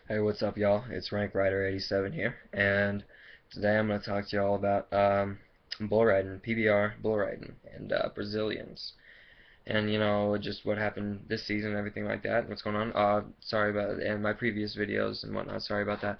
Hey, what's up, y'all? It's Rank Rider 87 here, and today I'm going to talk to y'all about bull riding, PBR bull riding, and Brazilians, and just what happened this season, and everything like that. What's going on? Sorry about and my previous videos and whatnot. Sorry about that.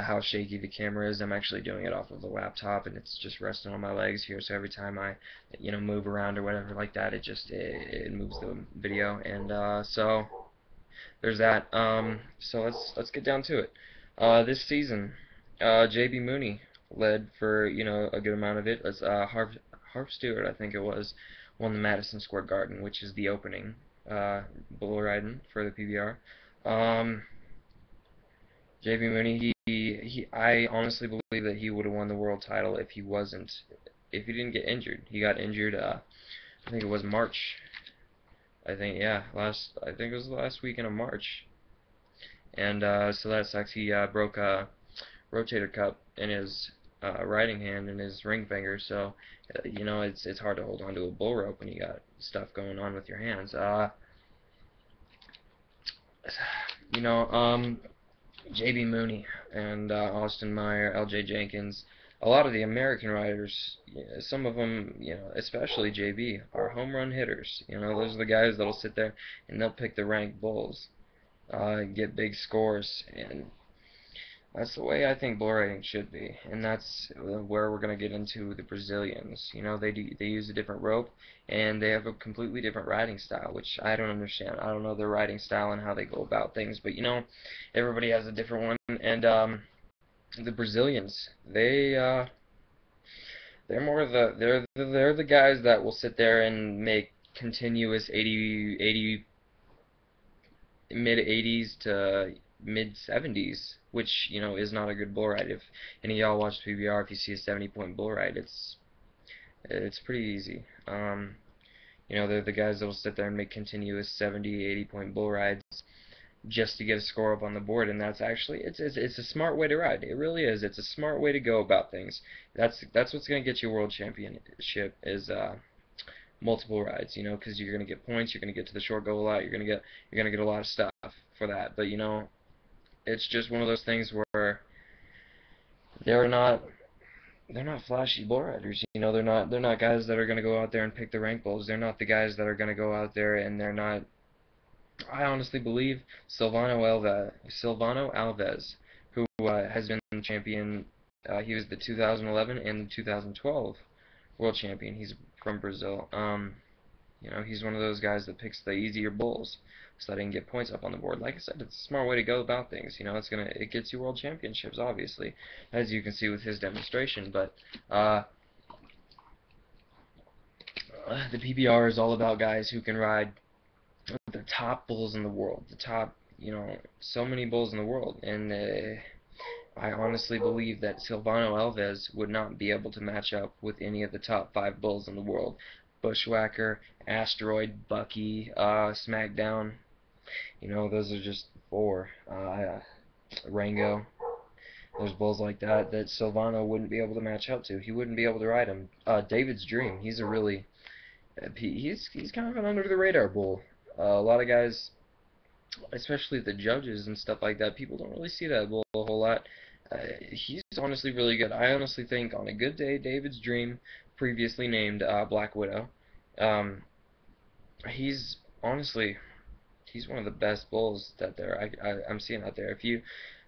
How shaky the camera is. I'm actually doing it off of the laptop, and it's just resting on my legs here. So every time I, move around or whatever like that, it moves the video, and so there's that. So let's get down to it. This season, JB Mooney led for a good amount of it. As Harp Stewart, I think it was, won the Madison Square Garden, which is the opening bull riding for the PBR. JB Mooney, I honestly believe that he would have won the world title if he didn't get injured. He got injured. I think it was March. I think it was the last weekend of March, and so that sucks. He broke a rotator cup in his riding hand and his ring finger, so it's hard to hold on to a bull rope when you got stuff going on with your hands. You know, um, JB Mooney and Austin Meyer, LJ Jenkins, a lot of the American riders, yeah, some of them, especially JB, are home run hitters. Those are the guys that'll sit there and they'll pick the ranked bulls, get big scores, and that's the way I think bull riding should be, and that's where we're gonna get into the Brazilians. They use a different rope, and they have a completely different riding style, which I don't understand. I don't know their riding style and how they go about things, but everybody has a different one. And the Brazilians, they're more they're the guys that will sit there and make continuous 80 mid 80s to mid 70s, which is not a good bull ride. If any of y'all watch PBR, if you see a 70-point bull ride, it's pretty easy. They're the guys that will sit there and make continuous 70, 80-point bull rides just to get a score up on the board, and that's actually it's a smart way to ride. It really is. It's a smart way to go about things. That's what's gonna get you a world championship is multiple rides, because you're gonna get points, you're gonna get to the short goal a lot, you're gonna get a lot of stuff for that. But it's just one of those things where they're not they're not flashy bull riders. They're not guys that are gonna go out there and pick the rank bulls. They're not the guys that are gonna go out there and they're not. I honestly believe Silvano Alves, who has been champion. He was the 2011 and the 2012 world champion. He's from Brazil. He's one of those guys that picks the easier bulls so that he can get points up on the board. Like I said, it's a smart way to go about things. It gets you world championships, obviously, as you can see with his demonstration. But uh, the PBR is all about guys who can ride the top bulls in the world, the top, so many bulls in the world, and I honestly believe that Silvano Alves would not be able to match up with any of the top five bulls in the world. Bushwhacker, Asteroid, Bucky, SmackDown, those are just four. Rango, there's bulls like that Silvano wouldn't be able to match up to. He wouldn't be able to ride him. David's Dream, he's a really he's kind of an under the radar bull. A lot of guys, especially the judges and stuff like that, people don't really see that bull a whole lot. He's honestly really good. I honestly think on a good day, David's Dream, previously named Black Widow, um, he's honestly he's one of the best bulls that I'm seeing out there. If you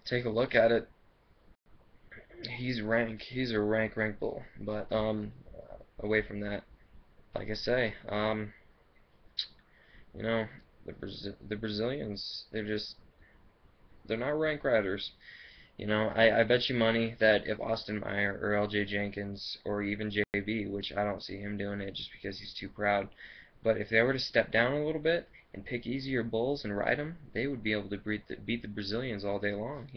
take a look at it, he's a rank bull. But away from that, like I say, you know, the Brazilians, they're not rank riders. I bet you money that if Austin Meyer or LJ Jenkins or even JB, which I don't see him doing it just because he's too proud, but if they were to step down a little bit and pick easier bulls and ride them, they would be able to beat the Brazilians all day long.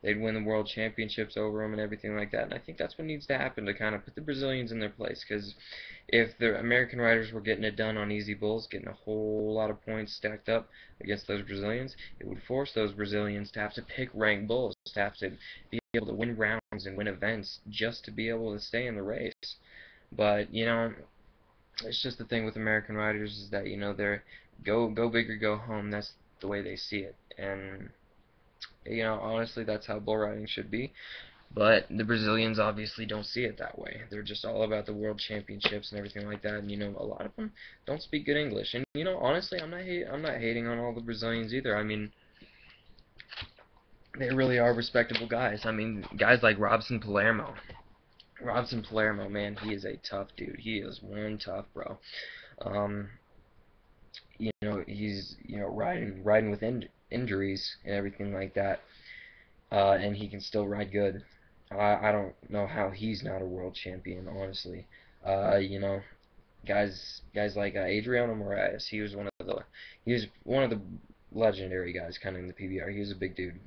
They'd win the world championships over them and everything like that. And I think that's what needs to happen to kind of put the Brazilians in their place. Because if the American riders were getting it done on easy bulls, getting a whole lot of points stacked up against those Brazilians, it would force those Brazilians to have to pick ranked bulls, to have to be able to win rounds and win events just to be able to stay in the race. But it's just the thing with American riders is that they're go big or go home. That's the way they see it, and Honestly, that's how bull riding should be. But the Brazilians obviously don't see it that way. They're just all about the world championships and everything like that. And a lot of them don't speak good English. And honestly, I'm not hating on all the Brazilians either. I mean, they really are respectable guys. I mean, guys like Robson Palermo. Robson Palermo, man, he is a tough dude. He is one tough bro. Um, he's riding with injuries and everything like that, and he can still ride good. I don't know how he's not a world champion, honestly. Uh, you know, guys like Adriano Moraes, he was one of the legendary guys, kind of in the PBR. He was a big dude.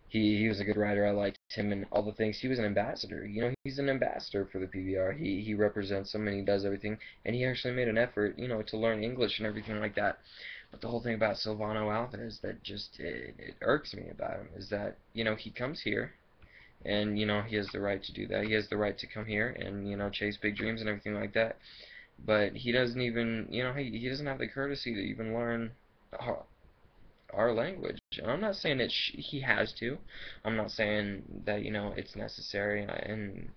He was a good rider. I liked him and all the things. He was an ambassador. He's an ambassador for the PBR. He represents them and he does everything. And he actually made an effort, to learn English and everything like that. But the whole thing about Silvano Alvarez that just it irks me about him is that he comes here and he has the right to do that. He has the right to come here and chase big dreams and everything like that. But he doesn't even he doesn't have the courtesy to even learn our language. And I'm not saying that he has to. I'm not saying that it's necessary and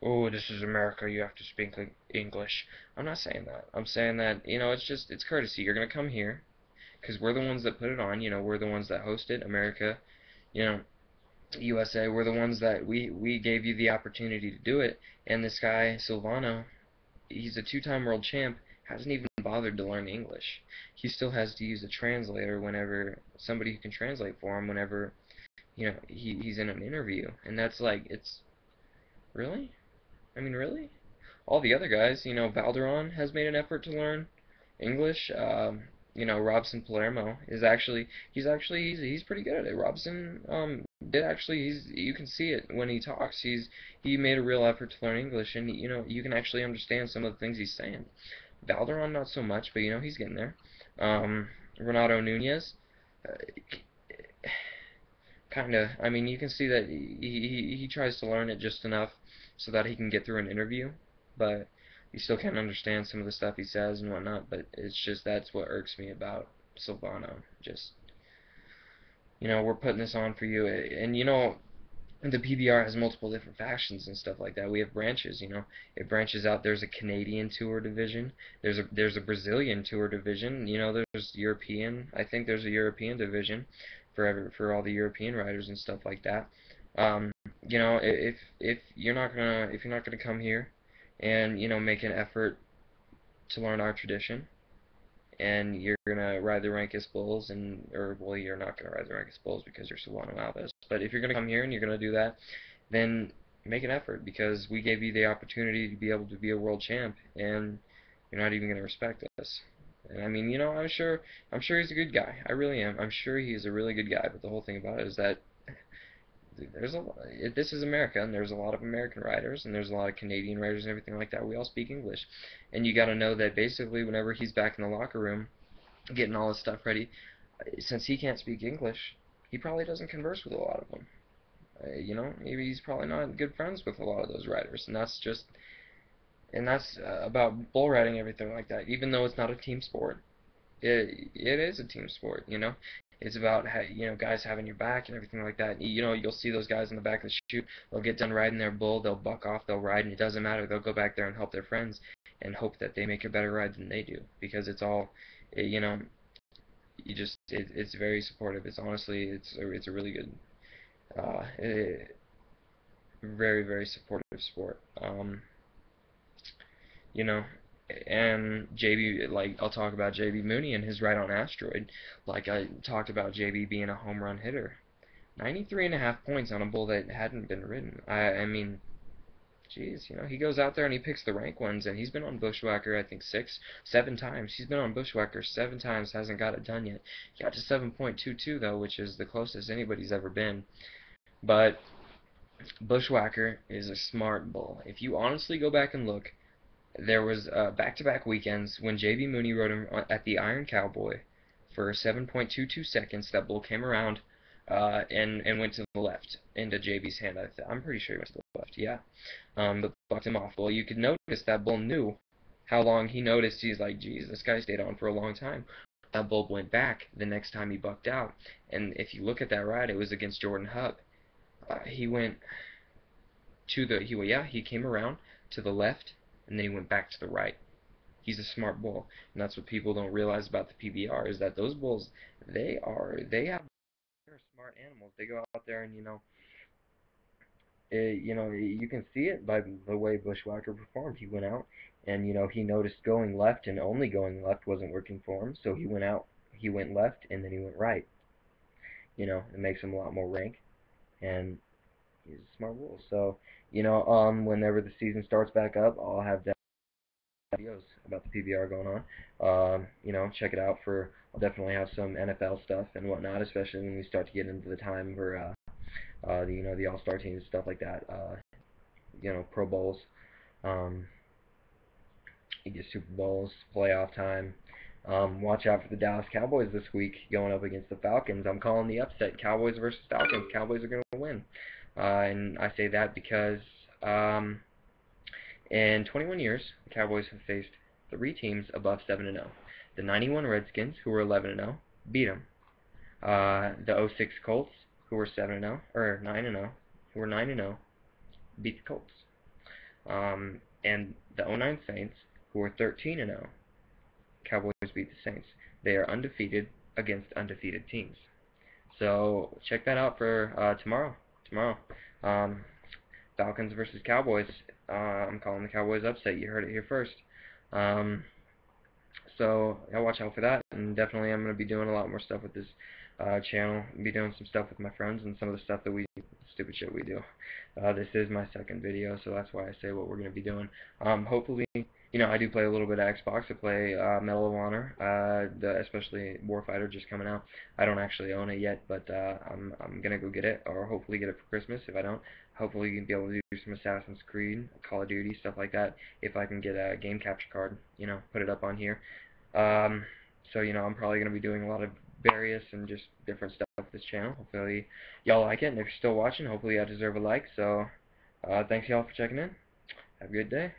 oh, this is America, you have to speak English. I'm not saying that. I'm saying that it's courtesy. You're gonna come here because we're the ones that put it on. We're the ones that hosted America. You know, USA. We're the ones that we gave you the opportunity to do it. And this guy Silvano, he's a two-time world champ, hasn't even bothered to learn English. He still has to use a translator whenever somebody who can translate for him whenever he's in an interview, and that's like it's really. I mean, really? All the other guys, Valderon has made an effort to learn English. Robson Palermo is he's pretty good at it. Robson did actually you can see it when he talks. He made a real effort to learn English, and you can actually understand some of the things he's saying. Valderon not so much, but he's getting there. Renato Nunez, uh, kind of. I mean, you can see that he tries to learn it just enough so that he can get through an interview, but you still can't understand some of the stuff he says and whatnot. But it's just that's what irks me about Silvano. Just we're putting this on for you, and the PBR has multiple different factions and stuff like that. We have branches, it branches out. There's a Canadian tour division. There's a Brazilian tour division. There's European. I think there's a European division for all the European riders and stuff like that. Um, if you're not gonna come here and make an effort to learn our tradition, and you're gonna ride the Rankist Bulls, or well, you're not gonna ride the Rankist Bulls because you're Solano Alves. But if you're gonna come here and you're gonna do that, then make an effort because we gave you the opportunity to be able to be a world champ, and you're not even gonna respect us. And I mean, I'm sure he's a good guy. I really am. I'm sure he's a really good guy. But the whole thing about it is that this is America, and there's a lot of American writers, and there's a lot of Canadian writers and everything like that. We all speak English, and you got to know that basically whenever he's back in the locker room, getting all his stuff ready, since he can't speak English, he probably doesn't converse with a lot of them. Maybe he's probably not good friends with a lot of those writers, and that's about bull riding and everything like that. Even though it's not a team sport, it is a team sport. It's about guys having your back and everything like that. You'll see those guys in the back of the chute. They'll get done riding their bull, they'll buck off, they'll ride, and it doesn't matter. They'll go back there and help their friends and hope that they make a better ride than they do because it's all, it's very supportive. It's honestly it's a really good, uh, eh, very very supportive sport. You know, and JB, like I'll talk about JB Mooney and his ride on Asteroid, like I talked about JB being a home run hitter. 93.5 points on a bull that hadn't been ridden. I mean, jeez, he goes out there and he picks the rank ones, and he's been on Bushwhacker, I think 7 times. He's been on Bushwhacker 7 times, hasn't got it done yet. He got to 7.22 though, which is the closest anybody's ever been. But Bushwhacker is a smart bull. If you honestly go back and look, there was back-to-back weekends when JB Mooney rode him at the Iron Cowboy for 7.22 seconds. That bull came around and went to the left into JB's hand. I'm pretty sure he went to the left, yeah. But bucked him off. Well, you could notice that bull knew how long he noticed. He's like, geez, this guy stayed on for a long time. that bulb went back the next time he bucked out. And if you look at that ride, it was against Jordan Hub. He went to the he came around to the left, and then he went back to the right. He's a smart bull, and that's what people don't realize about the PBR is that those bulls, they're smart animals. They go out there and you can see it by the way Bushwhacker performed. He went out and he noticed going left and only going left wasn't working for him, so he went out, he went left, and then he went right. It makes him a lot more rank, and he's a smart bull. So whenever the season starts back up, I'll have videos about the PBR going on. Check it out for. I'll definitely have some NFL stuff and whatnot, especially when we start to get into the time for the All-Star teams, stuff like that. Pro Bowls. Um, you get Super Bowls, playoff time. Watch out for the Dallas Cowboys this week going up against the Falcons. I'm calling the upset, Cowboys versus Falcons. Cowboys are going to win. And I say that because in 21 years, the Cowboys have faced 3 teams above 7-0. The 91 Redskins, who were 11-0, beat them. The '06 Colts, who were 7-0, or 9-0, who were 9-0, beat the Colts. And the '09 Saints, who were 13-0, Cowboys beat the Saints. They are undefeated against undefeated teams. So check that out for tomorrow. Falcons versus Cowboys. I'm calling the Cowboys upset. You heard it here first. So I'll watch out for that, and definitely I'm going to be doing a lot more stuff with this channel. I'll be doing some stuff with my friends and some of the stuff that stupid shit we do. This is my second video, so that's why I say what we're going to be doing. Hopefully, I do play a little bit of Xbox. I play Medal of Honor, especially Warfighter just coming out. I don't actually own it yet, but I'm going to go get it, or hopefully get it for Christmas. If I don't, hopefully you can be able to do some Assassin's Creed, Call of Duty, stuff like that. If I can get a game capture card, put it up on here. So I'm probably going to be doing a lot of various and just different stuff with this channel. Hopefully y'all like it, and if you're still watching, hopefully I deserve a like. So thanks y'all for checking in. Have a good day.